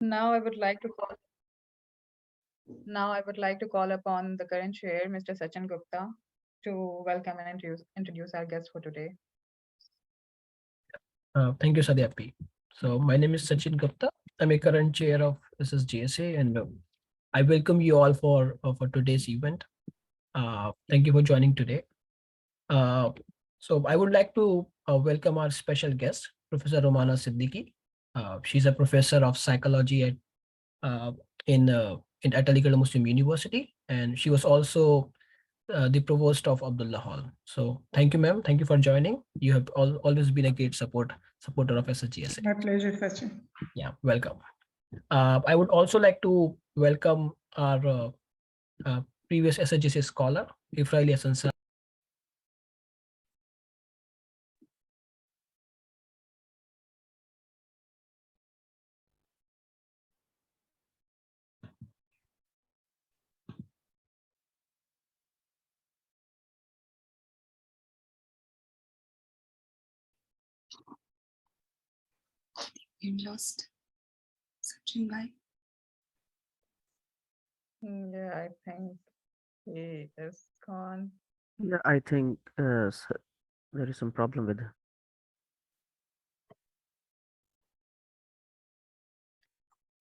Now I would like to call upon the current chair, Mr. Sachin Gupta, to welcome and introduce our guest for today. Thank you, Sadhyapi. So my name is Sachin Gupta. I'm a current chair of SSGSA, and I welcome you all for today's event. Thank you for joining today. Uh, so I would like to welcome our special guest, Professor Romana Siddiqui. She's a professor of psychology uh, in at Aligarh Muslim University, and she was also the provost of Abdullah Hall. So thank you, ma'am. Thank you for joining. You have always been a great supporter of SSGSA. My pleasure, Sachin. Yeah, welcome. I would also like to welcome our uh, previous SSGSA scholar, Ifraili Hasan. You lost Sachin bhai. Yeah, I think he is gone. Yeah, I think there is some problem with.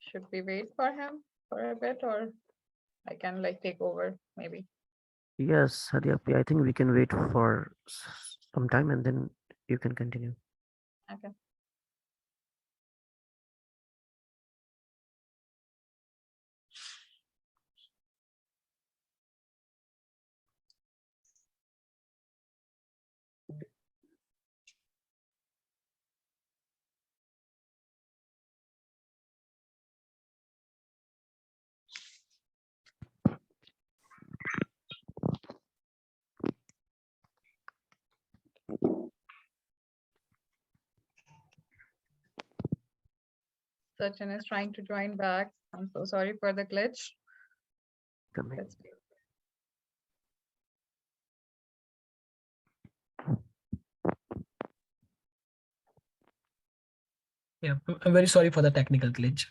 Should we wait for him for a bit, or I can like take over maybe? Yes, Sadhyapi, I think we can wait for some time and then you can continue. Okay. Sachin is trying to join back. I'm so sorry for the glitch. Coming. Let's wait. Yeah, I'm very sorry for the technical glitch.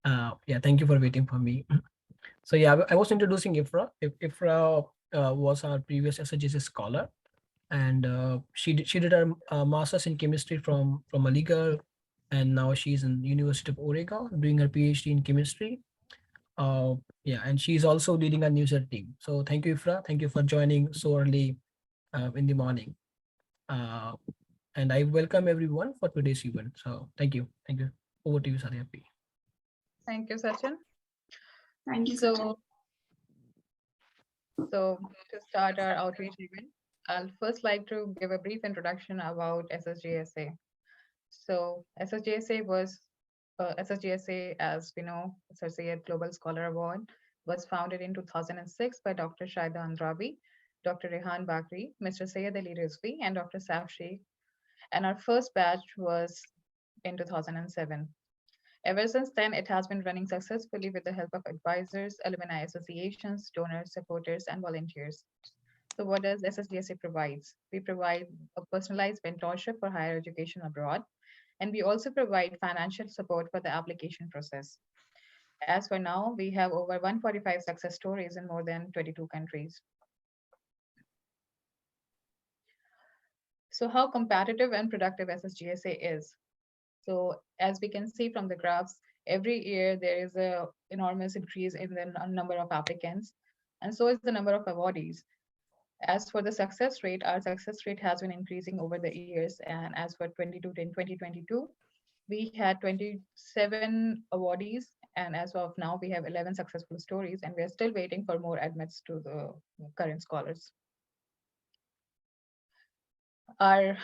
Yeah, thank you for waiting for me. So yeah, I was introducing Ifra. Ifra was our previous SSGSA scholar, and she did her master's in chemistry from Aligarh, and now she's in University of Oregon doing her PhD in chemistry. Yeah, and she's also leading our user team. So thank you, Ifra. Thank you for joining so early in the morning. Uh, and I welcome everyone for today's event. So thank you. Thank you. Over to you, Sadhyapi. Thank you, Sachin. Thank you, Sachin. So to start our outreach event, I'll first like to give a brief introduction about SSGSA. So SSGSA, as we know, Sir Syed Global Scholar Award, was founded in 2006 by Dr. Shaida Andrabi, Dr. Rehan Bakri, Mr. Syed Ali Rizvi, and Dr. Saf Sheikh. And our first batch was in 2007. Ever since then, it has been running successfully with the help of advisors, alumni associations, donors, supporters, and volunteers. So what does SSGSA provides? We provide a personalized mentorship for higher education abroad, and we also provide financial support for the application process. As for now, we have over 145 success stories in more than 22 countries. So how competitive and productive SSGSA is? So as we can see from the graphs, every year there is a enormous increase in the number of applicants, and so is the number of awardees. As for the success rate, our success rate has been increasing over the years, and as for 2022, we had 27 awardees, and as of now, we have 11 successful stories, and we are still waiting for more admits to the current scholars. Our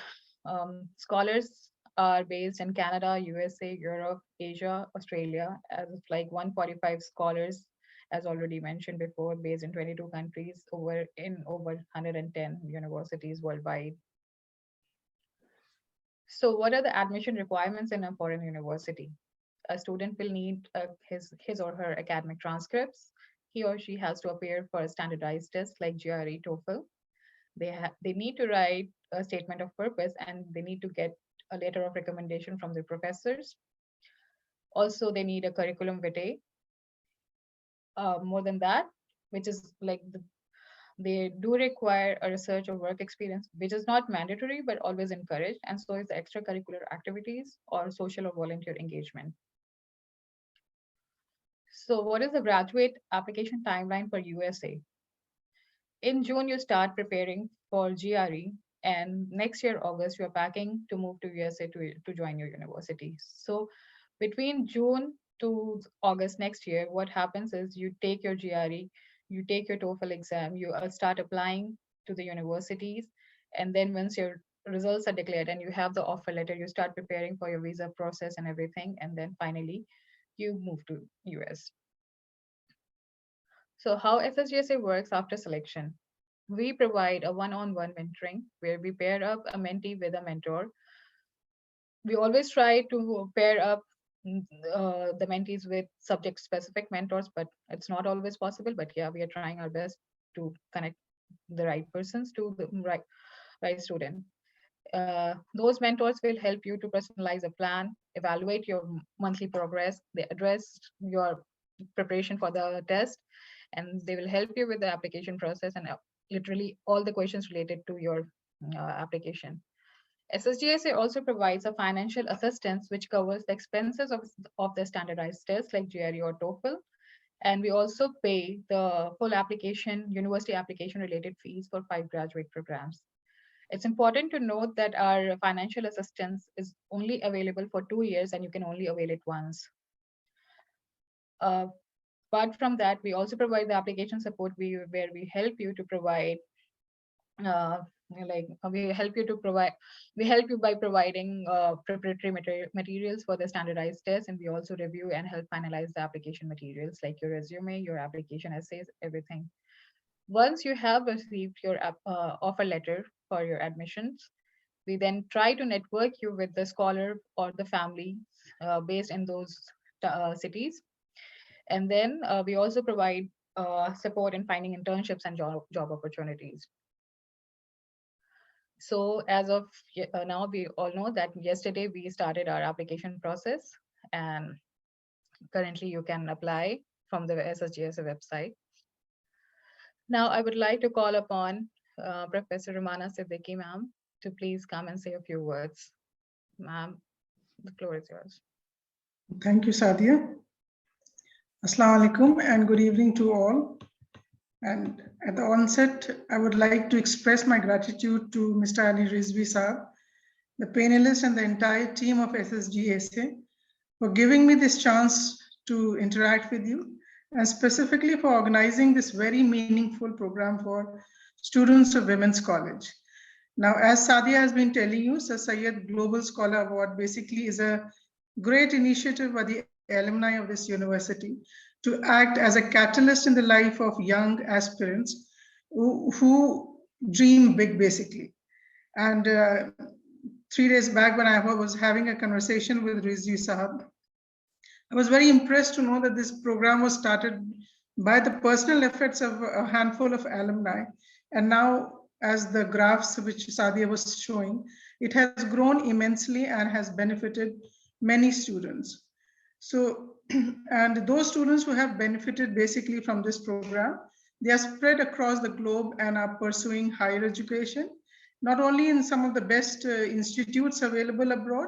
scholars are based in Canada, USA, Europe, Asia, Australia, as of like 145 scholars, as already mentioned before, based in 22 countries, over 110 universities worldwide. So, what are the admission requirements in a foreign university? A student will need his or her academic transcripts. He or she has to appear for a standardized test like GRE, TOEFL. They need to write a statement of purpose, and they need to get a letter of recommendation from their professors. Also, they need a curriculum vitae. More than that, which is like they do require a research or work experience, which is not mandatory but always encouraged, and so is the extracurricular activities or social or volunteer engagement. So, what is the graduate application timeline for USA? In June, you start preparing for GRE, and next year, August, you're packing to move to USA to join your university. So, between June to August next year, what happens is you take your GRE, you take your TOEFL exam, you start applying to the universities, and then once your results are declared and you have the offer letter, you start preparing for your visa process and everything, and then finally you move to US. So how SSGSA works after selection? We provide a one-on-one mentoring where we pair up a mentee with a mentor. We always try to pair up the mentees with subject-specific mentors, but it's not always possible. But yeah, we are trying our best to connect the right persons to the right student. Those mentors will help you to personalize a plan, evaluate your monthly progress, they address your preparation for the test, and they will help you with the application process and literally all the questions related to your application. SSGSA also provides a financial assistance which covers the expenses of the standardized tests like GRE or TOEFL. And we also pay the full application, university application related fees for 5 graduate programs. It's important to note that our financial assistance is only available for 2 years and you can only avail it once. Apart from that, we also provide the application support where we help you to provide we help you by providing preparatory materials for the standardized tests, and we also review and help finalize the application materials like your resume, your application essays, everything. Once you have received your offer letter for your admissions, we then try to network you with the scholar or the family based in those cities. And then we also provide support in finding internships and job opportunities. So as of now, we all know that yesterday we started our application process, and currently you can apply from the SSGSA website. Now I would like to call upon Professor Rumana Siddiqui, ma'am, to please come and say a few words. Ma'am, the floor is yours. Thank you, Sadia. Assalamu alaikum and good evening to all. And at the onset, I would like to express my gratitude to Mr. Ali Rizvi Saab, the panelists and the entire team of SSGSA for giving me this chance to interact with you, and specifically for organizing this very meaningful program for students of Women's College. Now, as Sadia has been telling you, Sir Syed Global Scholar Award basically is a great initiative by the alumni of this university to act as a catalyst in the life of young aspirants who dream big, basically. And 3 days back, when I was having a conversation with Rizvi Sahab, I was very impressed to know that this program was started by the personal efforts of a handful of alumni. And now, as the graphs which Sadia was showing, it has grown immensely and has benefited many students. So, and those students who have benefited basically from this program, they are spread across the globe and are pursuing higher education, not only in some of the best institutes available abroad,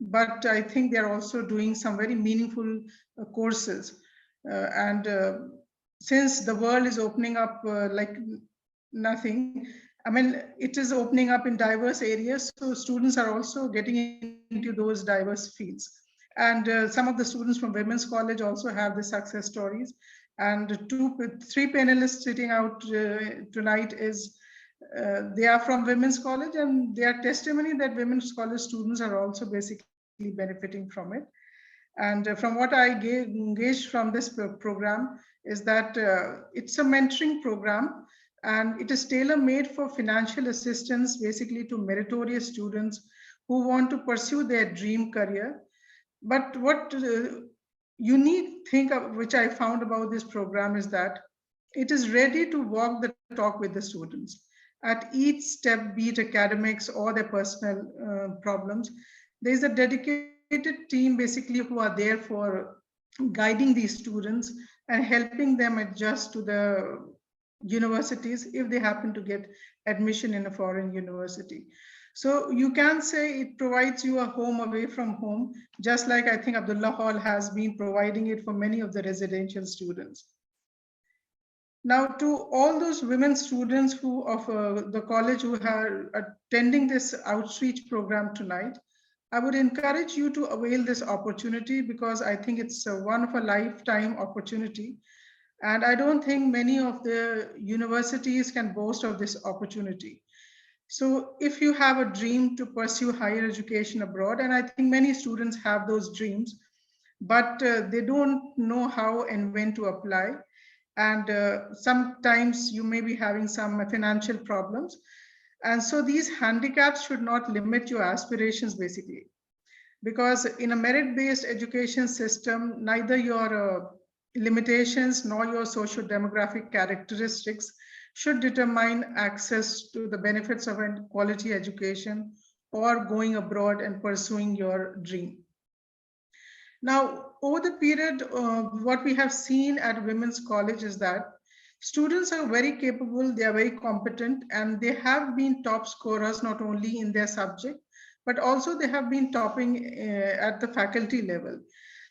but I think they're also doing some very meaningful courses. Since the world is opening up like nothing, I mean, it is opening up in diverse areas, so students are also getting into those diverse fields. And some of the students from Women's College also have the success stories. And 3 panelists sitting out tonight they are from Women's College, and they are testimony that Women's College students are also basically benefiting from it. And from what I engaged from this program is that it's a mentoring program, and it is tailor-made for financial assistance basically to meritorious students who want to pursue their dream career. But what unique thing which I found about this program is that it is ready to walk the talk with the students. At each step, be it academics or their personal problems, there is a dedicated dedicated team basically who are there for guiding these students and helping them adjust to the universities if they happen to get admission in a foreign university. So you can say it provides you a home away from home, just like I think Abdullah Hall has been providing it for many of the residential students. Now, to all those women students who of the college who are attending this outreach program tonight, I would encourage you to avail this opportunity because I think it's one of a lifetime opportunity. And I don't think many of the universities can boast of this opportunity. So if you have a dream to pursue higher education abroad, and I think many students have those dreams, but they don't know how and when to apply. And sometimes you may be having some financial problems. And so these handicaps should not limit your aspirations basically. Because in a merit-based education system, neither your limitations nor your socio-demographic characteristics should determine access to the benefits of a quality education or going abroad and pursuing your dream. Now, over the period, what we have seen at women's college is that students are very capable, they are very competent, and they have been top scorers not only in their subject, but also they have been topping at the faculty level.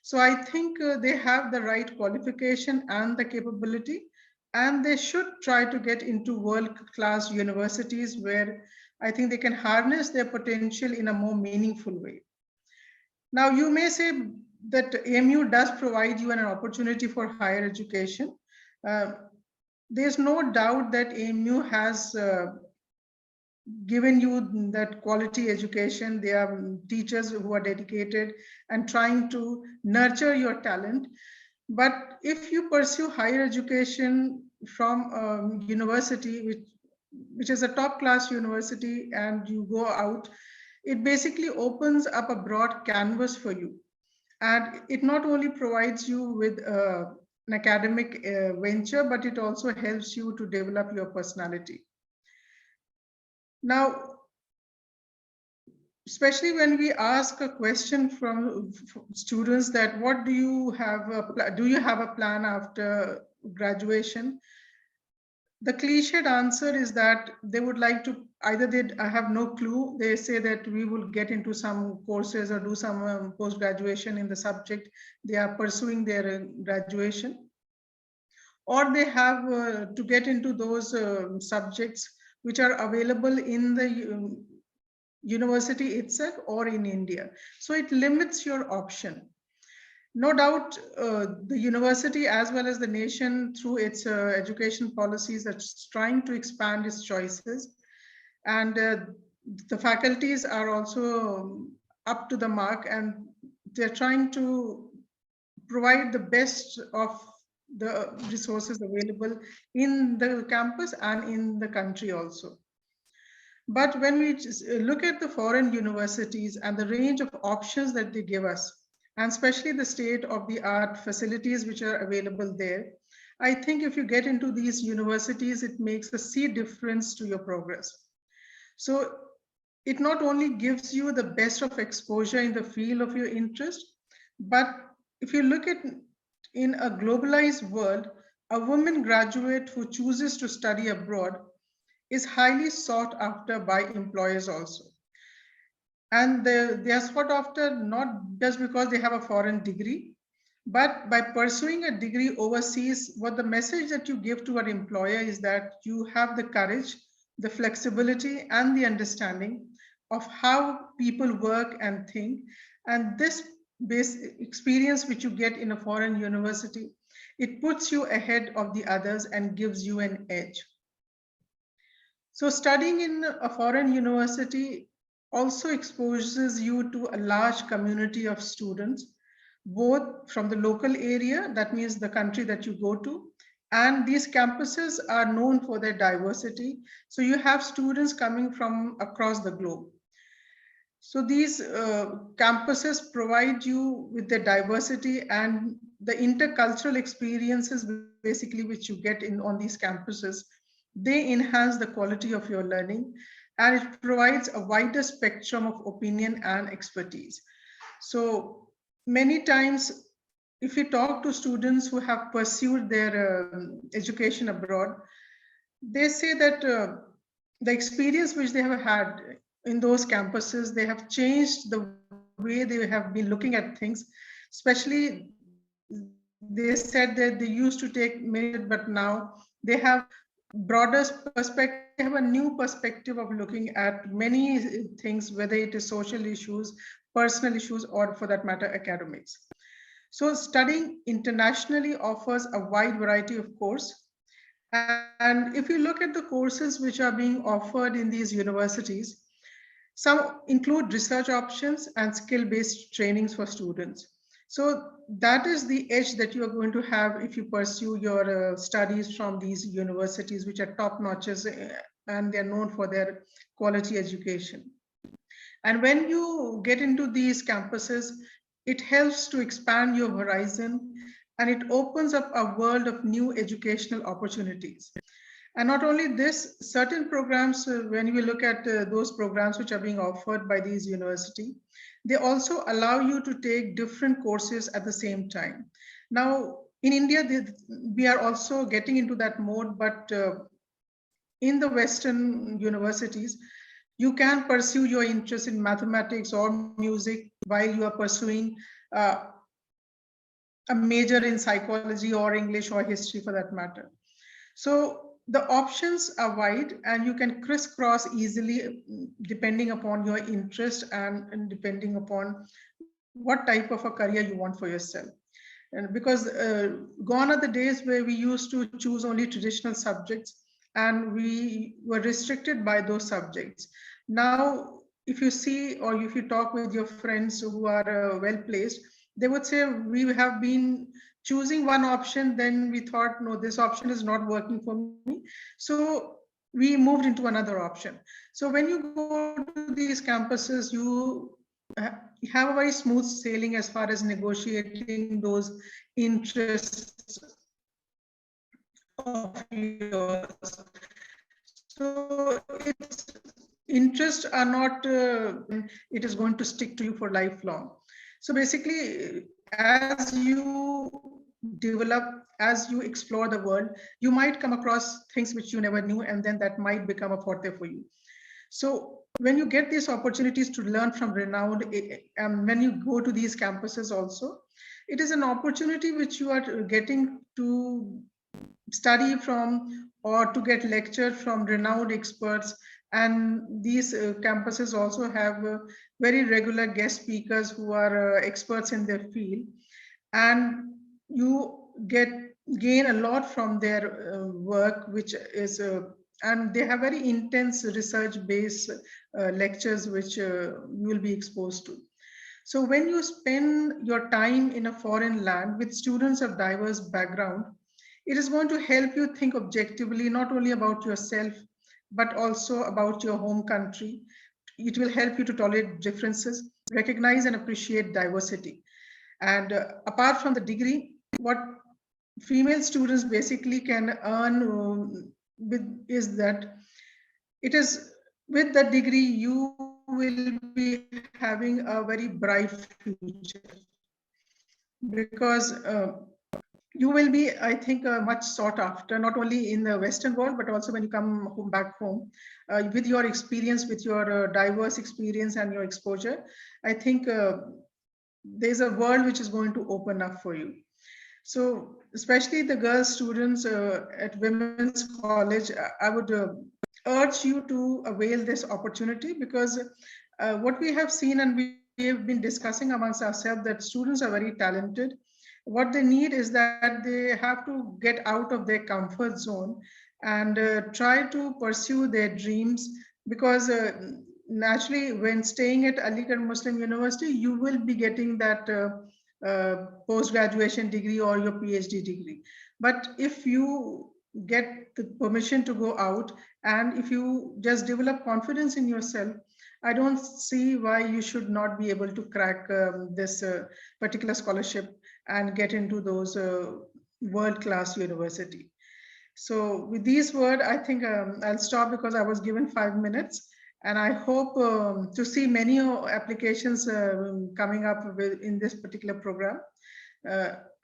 So I think they have the right qualification and the capability, and they should try to get into world-class universities where I think they can harness their potential in a more meaningful way. Now, you may say that AMU does provide you an opportunity for higher education. There's no doubt that AMU has given you that quality education. They are teachers who are dedicated and trying to nurture your talent. But if you pursue higher education from a university, which is a top class university, and you go out, it basically opens up a broad canvas for you. And it not only provides you with an academic venture, but it also helps you to develop your personality. Now, especially when we ask a question from students that what do you have a plan after graduation? The cliched answer is that they would like to I have no clue. They say that we will get into some courses or do some post-graduation in the subject they are pursuing their graduation, or they have to get into those subjects which are available in the university itself or in India. So it limits your option. No doubt, the university as well as the nation through its education policies are trying to expand its choices. And the faculties are also up to the mark, and they're trying to provide the best of the resources available in the campus and in the country also. But when we look at the foreign universities and the range of options that they give us, and especially the state-of-the-art facilities which are available there, I think if you get into these universities, it makes a sea difference to your progress. So it not only gives you the best of exposure in the field of your interest, but if you look at in a globalized world, a woman graduate who chooses to study abroad is highly sought after by employers also. And they are sought after not just because they have a foreign degree, but by pursuing a degree overseas, what the message that you give to an employer is that you have the courage, the flexibility, and the understanding of how people work and think. And this base experience which you get in a foreign university, it puts you ahead of the others and gives you an edge. So studying in a foreign university also exposes you to a large community of students, both from the local area, that means the country that you go to, and these campuses are known for their diversity. So you have students coming from across the globe. So these campuses provide you with the diversity and the intercultural experiences basically which you get in on these campuses. They enhance the quality of your learning, and it provides a wider spectrum of opinion and expertise. So many times, if you talk to students who have pursued their education abroad, they say that the experience which they have had in those campuses, they have changed the way they have been looking at things. Especially, they said that they used to take many, but now they have broader perspective. They have a new perspective of looking at many things, whether it is social issues, personal issues, or for that matter, academics. So studying internationally offers a wide variety of course. And if you look at the courses which are being offered in these universities, some include research options and skill-based trainings for students. So that is the edge that you are going to have if you pursue your studies from these universities, which are top notches and they're known for their quality education. And when you get into these campuses, it helps to expand your horizon and it opens up a world of new educational opportunities. And not only this, certain programs, when we look at those programs which are being offered by these universities, they also allow you to take different courses at the same time. Now, in India, we are also getting into that mode, but in the Western universities, you can pursue your interest in mathematics or music while you are pursuing a major in psychology or English or history for that matter. So the options are wide and you can crisscross easily depending upon your interest and depending upon what type of a career you want for yourself. And because gone are the days where we used to choose only traditional subjects and we were restricted by those subjects. Now, if you see or if you talk with your friends who are well placed, they would say we have been choosing one option, then we thought, no, this option is not working for me. So we moved into another option. So when you go to these campuses, you have a very smooth sailing as far as negotiating those interests of yours. So its interests are not, it is going to stick to you for lifelong. So basically, as you develop, as you explore the world, you might come across things which you never knew, and then that might become a forte for you. So when you get these opportunities to learn from renowned, and when you go to these campuses also, it is an opportunity which you are getting to study from or to get lecture from renowned experts. And these campuses also have very regular guest speakers who are experts in their field. And you gain a lot from their work, which is and they have very intense research-based lectures which you will be exposed to. So when you spend your time in a foreign land with students of diverse background, it is going to help you think objectively, not only about yourself, but also about your home country. It will help you to tolerate differences, recognize and appreciate diversity. And apart from the degree, what female students basically can earn with is that it is with the degree you will be having a very bright future, because you will be, I think, much sought after, not only in the Western world, but also when you come home, back home, with your experience, with your diverse experience and your exposure. I think there's a world which is going to open up for you. So especially the girl students at Women's College, I would urge you to avail this opportunity, because what we have seen and we have been discussing amongst ourselves, that students are very talented. What they need is that they have to get out of their comfort zone and try to pursue their dreams, because naturally when staying at Aligarh Muslim University, you will be getting that post-graduation degree or your PhD degree. But if you get the permission to go out and if you just develop confidence in yourself, I don't see why you should not be able to crack this particular scholarship and get into those world-class university. So with these words, I think I'll stop, because I was given 5 minutes. And I hope to see many applications coming up in this particular program.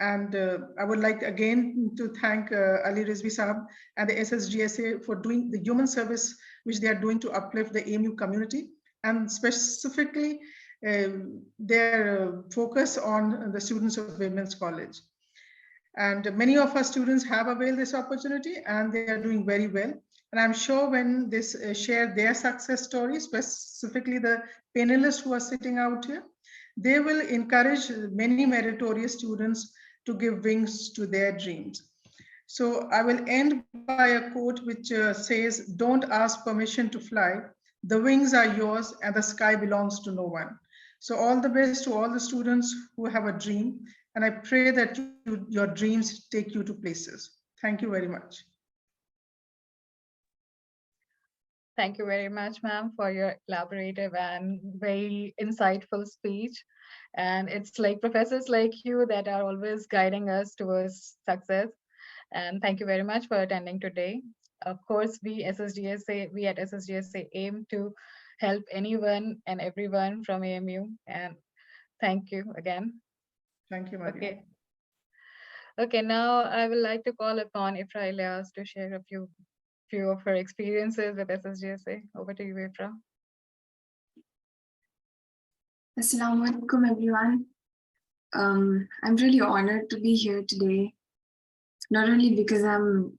I would like again to thank Ali Rizvi Saab and the SSGSA for doing the human service which they are doing to uplift the AMU community, and specifically their focus on the students of Women's College. And many of our students have availed this opportunity and they are doing very well. And I'm sure when they share their success stories, specifically the panelists who are sitting out here, they will encourage many meritorious students to give wings to their dreams. So I will end by a quote which says, "Don't ask permission to fly. The wings are yours and the sky belongs to no one." So all the best to all the students who have a dream. And I pray that your dreams take you to places. Thank you very much. Thank you very much, ma'am, for your elaborative and very insightful speech. And it's like professors like you that are always guiding us towards success. And thank you very much for attending today. Of course, we at SSGSA aim to help anyone and everyone from AMU. And thank you again. Thank you, Maria. Okay. Okay, now I would like to call upon Ifra Ilyas to share a few of her experiences with SSGSA. Over to you, Ifra. Assalamu alaikum, everyone. I'm really honored to be here today, not only because I'm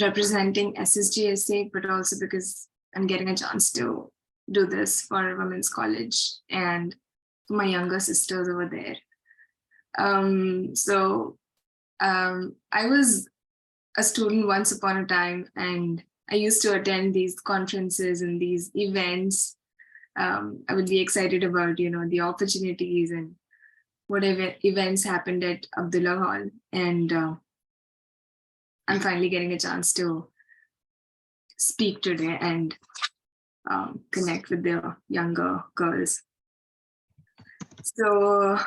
representing SSGSA, but also because I'm getting a chance to do this for Women's College and for my younger sisters over there. I was a student once upon a time, and I used to attend these conferences and these events. I would be excited about, the opportunities and whatever events happened at Abdullah Hall. And I'm finally getting a chance to speak today and connect with the younger girls. So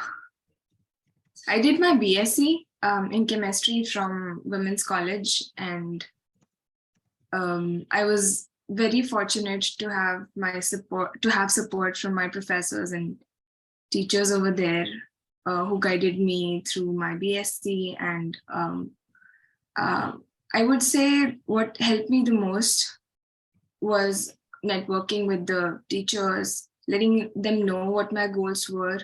I did my BSc in chemistry from Women's College, and I was very fortunate to have support from my professors and teachers over there who guided me through my BSc. And I would say what helped me the most was networking with the teachers, letting them know what my goals were,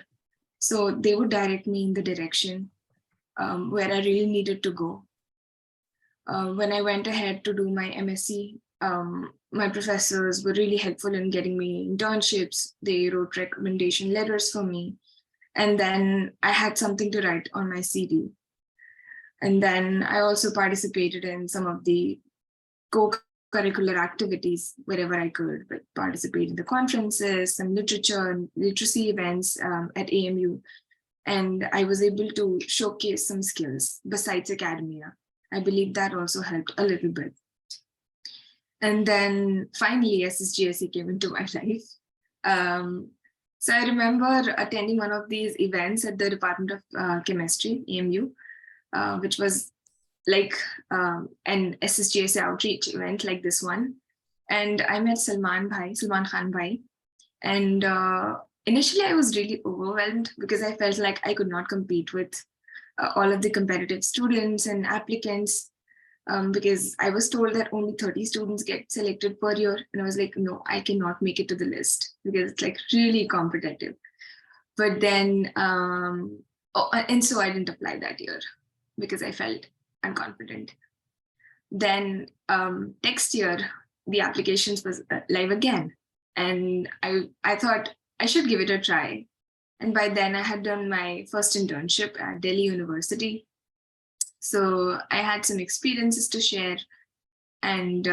so they would direct me in the direction where I really needed to go. When I went ahead to do my MSc, my professors were really helpful in getting me internships. They wrote recommendation letters for me. And then I had something to write on my CV. And then I also participated in some of the co-curricular activities wherever I could, but participate in the conferences, some literature and literacy events at AMU. And I was able to showcase some skills besides academia. I believe that also helped a little bit. And then finally, SSGSA came into my life. So I remember attending one of these events at the Department of Chemistry, AMU, which was like an SSGSA outreach event like this one. And I met Salman Khan Bhai. And initially I was really overwhelmed because I felt like I could not compete with all of the competitive students and applicants, because I was told that only 30 students get selected per year. And I was like, no, I cannot make it to the list because it's like really competitive. But then, and so I didn't apply that year because I felt unconfident. Then next year, the applications was live again. And I thought I should give it a try. And by then I had done my first internship at Delhi University. So I had some experiences to share. And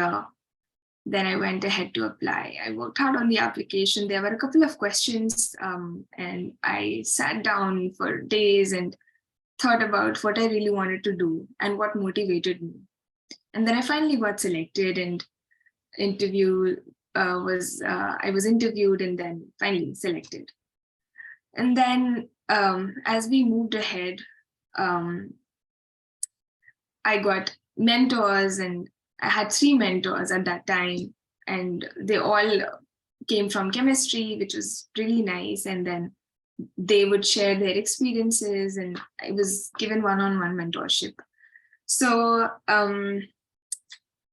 then I went ahead to apply. I worked hard on the application. There were a couple of questions, and I sat down for days and thought about what I really wanted to do and what motivated me. And then I finally got selected, and I was interviewed and then finally selected. And then as we moved ahead, I got mentors, and I had 3 mentors at that time, and they all came from chemistry, which was really nice. And then they would share their experiences, and I was given one-on-one mentorship. So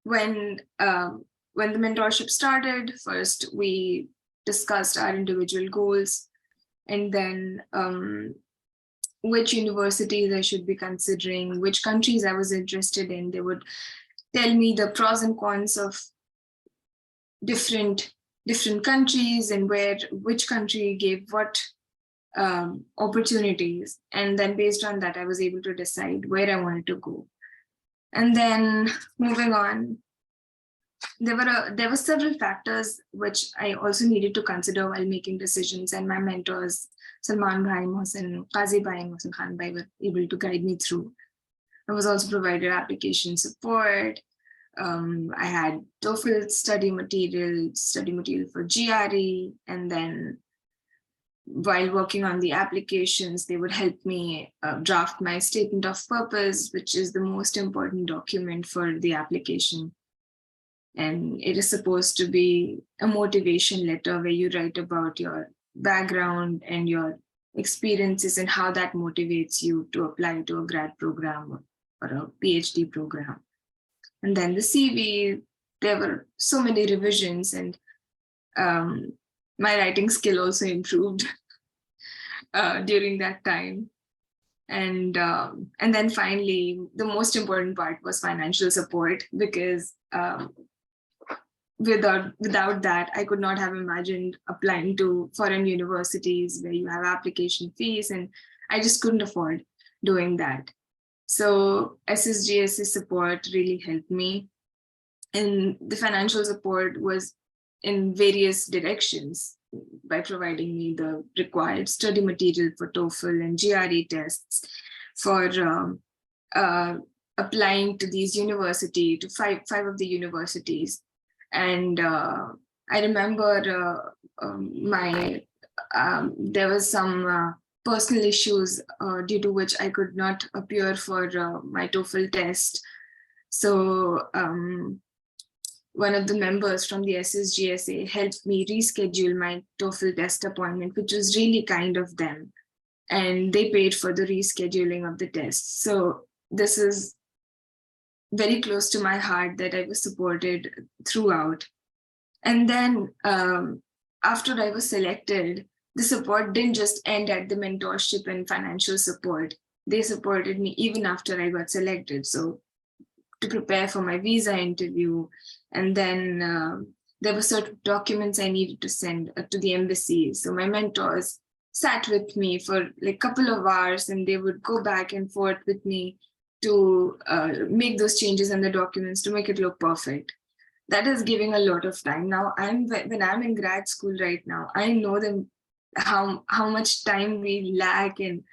when the mentorship started, first we discussed our individual goals, and then which universities I should be considering, which countries I was interested in. They would tell me the pros and cons of different countries and which country gave what opportunities. And then based on that, I was able to decide where I wanted to go. And then moving on, there were several factors which I also needed to consider while making decisions, and my mentors, Salman Bhai, Mohsin, Qazi Bhai, and Mohsin Khan Bhai, were able to guide me through. I was also provided application support. I had TOEFL study material for GRE, and then while working on the applications, they would help me draft my statement of purpose, which is the most important document for the application. And it is supposed to be a motivation letter where you write about your background and your experiences and how that motivates you to apply to a grad program or a PhD program. And then the CV, there were so many revisions, and my writing skill also improved during that time. And then finally, the most important part was financial support, because without that, I could not have imagined applying to foreign universities where you have application fees, and I just couldn't afford doing that. So SSGSA support really helped me. And the financial support was in various directions, by providing me the required study material for TOEFL and GRE tests, for applying to these universities, to five of the universities. And I remember there was some personal issues due to which I could not appear for my TOEFL test. So one of the members from the SSGSA helped me reschedule my TOEFL test appointment, which was really kind of them. And they paid for the rescheduling of the test. So this is very close to my heart, that I was supported throughout. And then after I was selected, the support didn't just end at the mentorship and financial support. They supported me even after I got selected. So to prepare for my visa interview, and then there were certain documents I needed to send to the embassy. So my mentors sat with me for like a couple of hours, and they would go back and forth with me to make those changes in the documents to make it look perfect. That is giving a lot of time. Now, when I'm in grad school right now, I know them how much time we lack and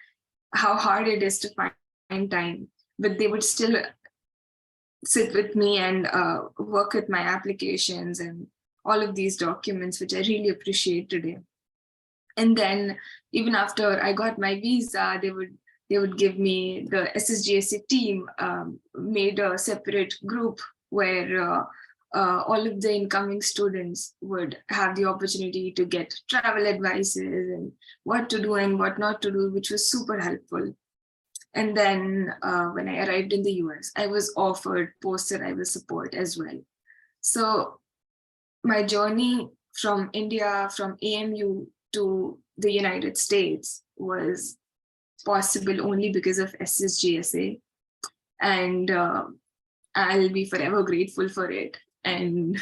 how hard it is to find time. But they would still sit with me and work with my applications and all of these documents, which I really appreciate today. And then even after I got my visa, they would give me, the SSGSA team made a separate group where all of the incoming students would have the opportunity to get travel advices and what to do and what not to do, which was super helpful. And then when I arrived in the US, I was offered post-arrival support as well. So my journey from India, from AMU to the United States was possible only because of SSGSA. And I'll be forever grateful for it. And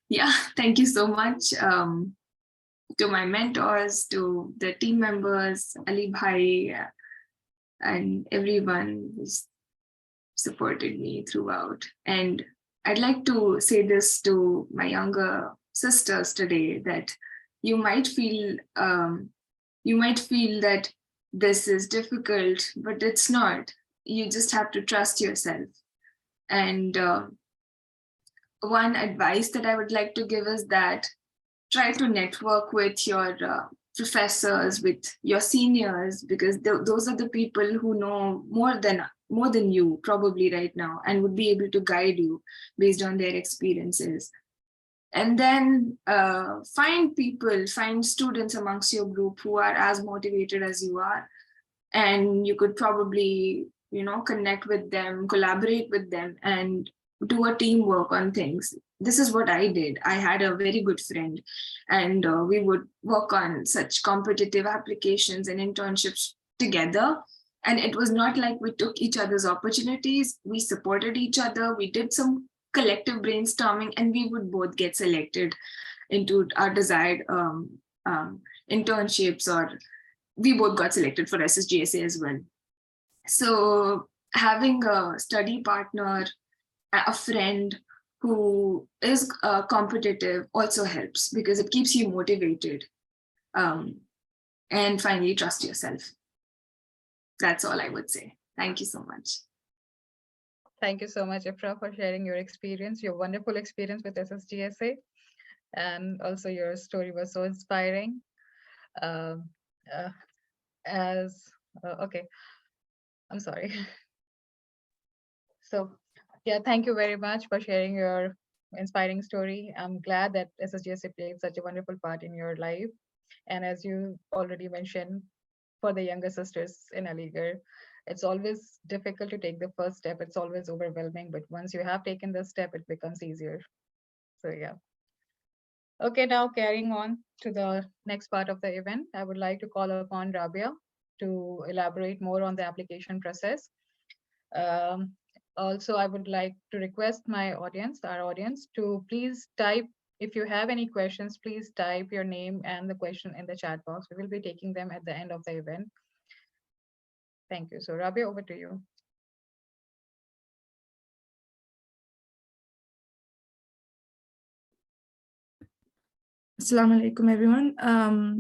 yeah, thank you so much to my mentors, to the team members, Ali Bhai, and everyone who's supported me throughout. And I'd like to say this to my younger sisters today, that you might feel that this is difficult, but it's not. You just have to trust yourself. And one advice that I would like to give is that try to network with your professors, with your seniors, because those are the people who know more than you probably right now, and would be able to guide you based on their experiences. And then find students amongst your group who are as motivated as you are. And you could probably, connect with them, collaborate with them, and do a teamwork on things. This is what I did. I had a very good friend, and we would work on such competitive applications and internships together. And it was not like we took each other's opportunities. We supported each other. We did some collective brainstorming, and we would both get selected into our desired internships, or we both got selected for SSGSA as well. So having a study partner, a friend who is competitive also helps, because it keeps you motivated. And finally, trust yourself. That's all I would say. Thank you so much. Thank you so much, Ifra, for sharing your experience, your wonderful experience with SSGSA. And also your story was so inspiring. Okay, I'm sorry. So yeah, thank you very much for sharing your inspiring story. I'm glad that SSGSA played such a wonderful part in your life. And as you already mentioned, for the younger sisters in Aligarh, it's always difficult to take the first step. It's always overwhelming, but once you have taken the step, it becomes easier. So yeah. Okay, now carrying on to the next part of the event, I would like to call upon Rabia to elaborate more on the application process. Also, I would like to request our audience, to please type, if you have any questions, please type your name and the question in the chat box. We will be taking them at the end of the event. Thank you. So Rabia, over to you. Assalamu alaikum, everyone.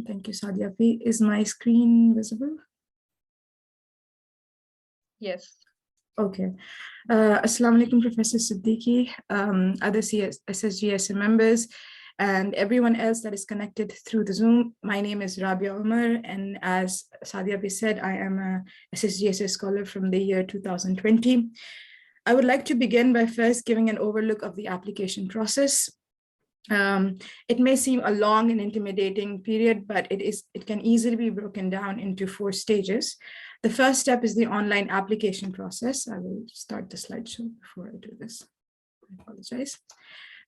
Thank you, Sadia. Is my screen visible? Yes. Okay. Assalamu alaikum, Professor Siddiqui, other SSGSA members, and everyone else that is connected through the Zoom. My name is Rabia Umar, and as Sadia said, I am a SSGSA scholar from the year 2020. I would like to begin by first giving an overlook of the application process. It may seem a long and intimidating period, but it can easily be broken down into 4 stages. The first step is the online application process. I will start the slideshow before I do this. I apologize.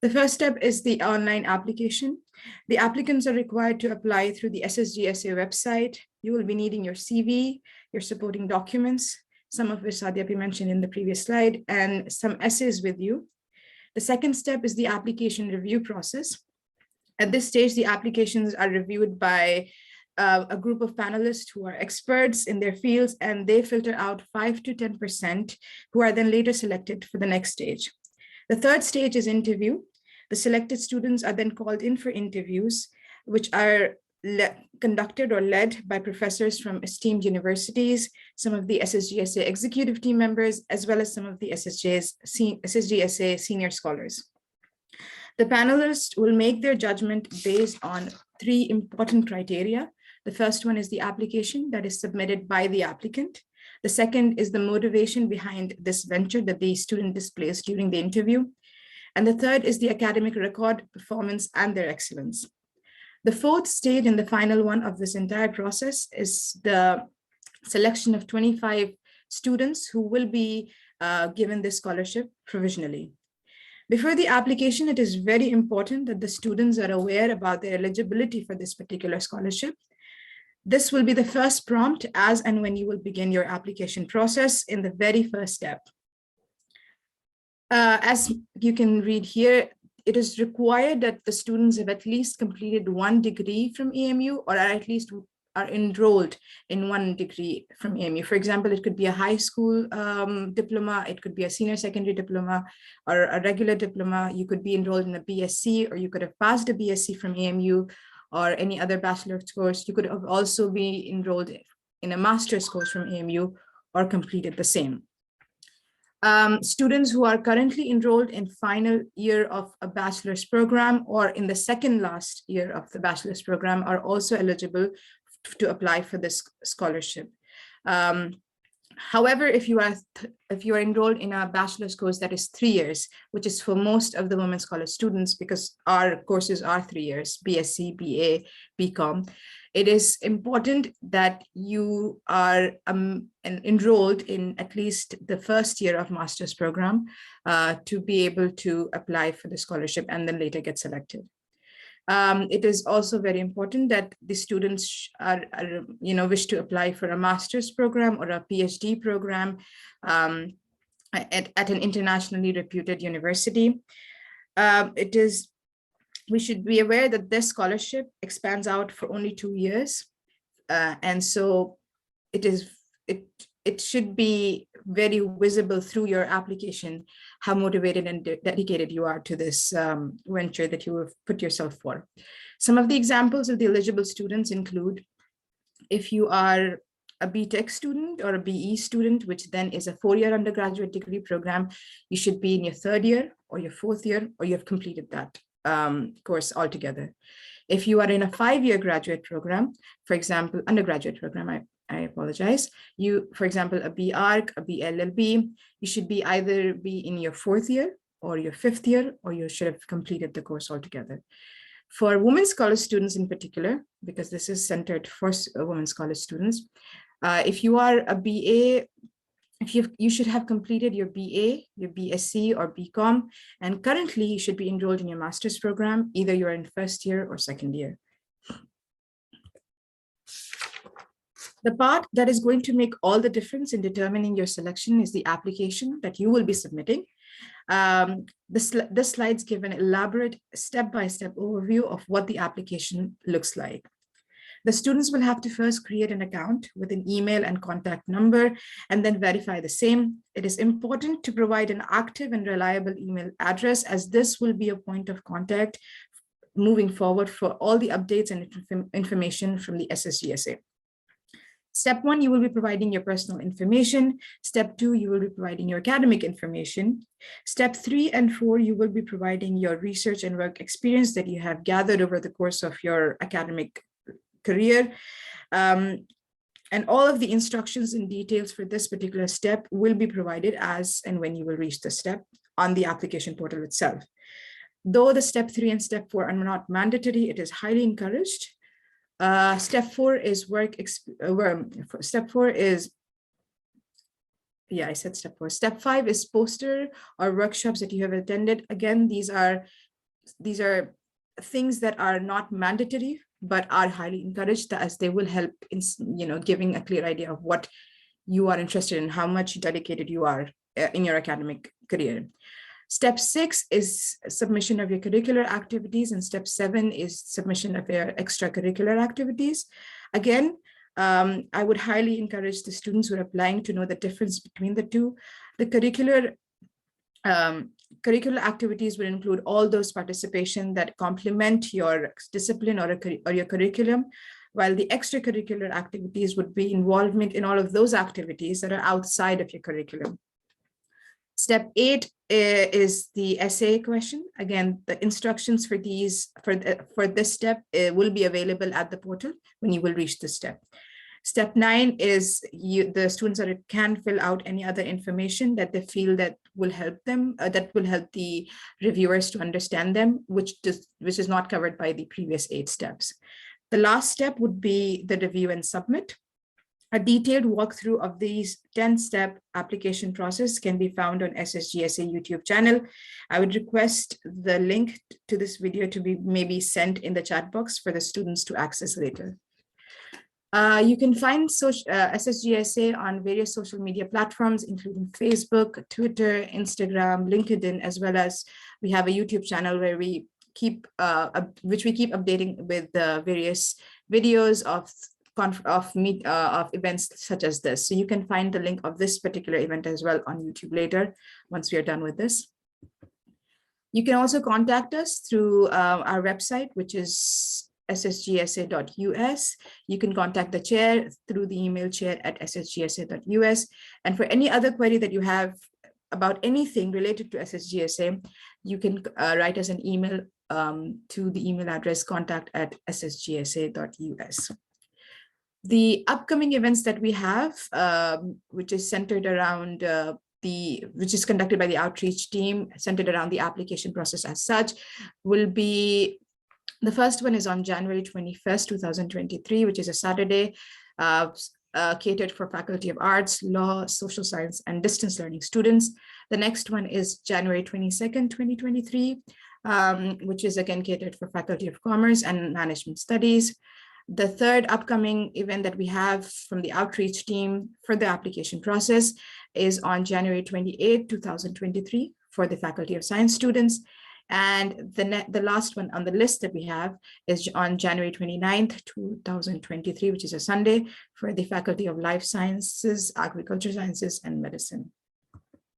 The first step is the online application. The applicants are required to apply through the SSGSA website. You will be needing your CV, your supporting documents, some of which Sadia mentioned in the previous slide, and some essays with you. The second step is the application review process. At this stage, the applications are reviewed by a group of panelists who are experts in their fields, and they filter out 5 to 10% who are then later selected for the next stage. The third stage is interview. The selected students are then called in for interviews, which are conducted or led by professors from esteemed universities, some of the SSGSA executive team members, as well as some of the SSGSA senior scholars. The panelists will make their judgment based on 3 important criteria. The first one is the application that is submitted by the applicant. The second is the motivation behind this venture that the student displays during the interview. And the third is the academic record, performance, and their excellence. The fourth stage and the final one of this entire process is the selection of 25 students who will be given this scholarship provisionally. Before the application, it is very important that the students are aware about their eligibility for this particular scholarship. This will be the first prompt as and when you will begin your application process in the very first step. As you can read here, it is required that the students have at least completed 1 degree from EMU, or at least are enrolled in 1 degree from EMU. For example, it could be a high school diploma, it could be a senior secondary diploma, or a regular diploma. You could be enrolled in a BSc, or you could have passed a BSc from EMU, or any other bachelor's course. You could have also be enrolled in a master's course from EMU, or completed the same. Students who are currently enrolled in final year of a bachelor's program or in the second last year of the bachelor's program are also eligible to apply for this scholarship. However, if you are enrolled in a bachelor's course that is 3 years, which is for most of the women's college students, because our courses are 3 years, BSc, BA, BCom, it is important that you are enrolled in at least the first year of master's program to be able to apply for the scholarship and then later get selected. It is also very important that the students wish to apply for a master's program or a PhD program at an internationally reputed university. We should be aware that this scholarship expands out for only 2 years. And so it should be very visible through your application how motivated and dedicated you are to this venture that you have put yourself for. Some of the examples of the eligible students include, if you are a BTech student or a BE student, which then is a 4-year undergraduate degree program, you should be in your 3rd year or your 4th year, or you have completed that course altogether. If you are in a 5-year graduate program, for example, undergraduate program, I apologize. For example, a BArch, a BLLB, you should be either be in your 4th year or your 5th year, or you should have completed the course altogether. For women's college students in particular, because this is centered for women's college students, if you are a BA, you should have completed your BA, your BSc or BCom, and currently you should be enrolled in your master's program, either you're in 1st year or 2nd year. The part that is going to make all the difference in determining your selection is the application that you will be submitting. The slides give an elaborate step-by-step overview of what the application looks like. The students will have to first create an account with an email and contact number and then verify the same. It is important to provide an active and reliable email address, as this will be a point of contact moving forward for all the updates and information from the SSGSA. Step 1, you will be providing your personal information. Step 2, you will be providing your academic information. Step 3 and 4, you will be providing your research and work experience that you have gathered over the course of your academic career. And all of the instructions and details for this particular step will be provided as and when you will reach the step on the application portal itself. Though the step 3 and step 4 are not mandatory, it is highly encouraged. Step 4 is step 4 is, yeah, I said step 4. Step 5 is poster or workshops that you have attended. Again, these are things that are not mandatory, but are highly encouraged, as they will help in, giving a clear idea of what you are interested in, how much dedicated you are in your academic career. Step 6 is submission of your curricular activities, and step 7 is submission of your extracurricular activities. Again, I would highly encourage the students who are applying to know the difference between the two. The curricular activities will include all those participation that complement your discipline or your curriculum, while the extracurricular activities would be involvement in all of those activities that are outside of your curriculum. Step 8 is the essay question. Again, the instructions for this step will be available at the portal when you will reach this step. Step 9 is the students can fill out any other information that they feel that will help them, that will help the reviewers to understand them, which is not covered by the previous 8 steps. The last step would be the review and submit. A detailed walkthrough of these 10-step application process can be found on SSGSA YouTube channel. I would request the link to this video to be maybe sent in the chat box for the students to access later. You can find SSGSA on various social media platforms, including Facebook, Twitter, Instagram, LinkedIn, as well as we have a YouTube channel where we keep updating with various videos of events such as this. So you can find the link of this particular event as well on YouTube later, once we are done with this. You can also contact us through our website, which is ssgsa.us. You can contact the chair through the email chair@ssgsa.us. And for any other query that you have about anything related to SSGSA, you can write us an email to the email address contact@ssgsa.us. The upcoming events that we have, which is centered around which is conducted by the outreach team, centered around the application process as such, will be, the first one is on January 21st, 2023, which is a Saturday, catered for Faculty of Arts, Law, Social Science, and Distance Learning students. The next one is January 22nd, 2023, which is again catered for Faculty of Commerce and Management Studies. The third upcoming event that we have from the outreach team for the application process is on January 28, 2023 for the Faculty of Science students. And the last one on the list that we have is on January 29th, 2023, which is a Sunday, for the Faculty of Life Sciences, Agriculture Sciences, and Medicine.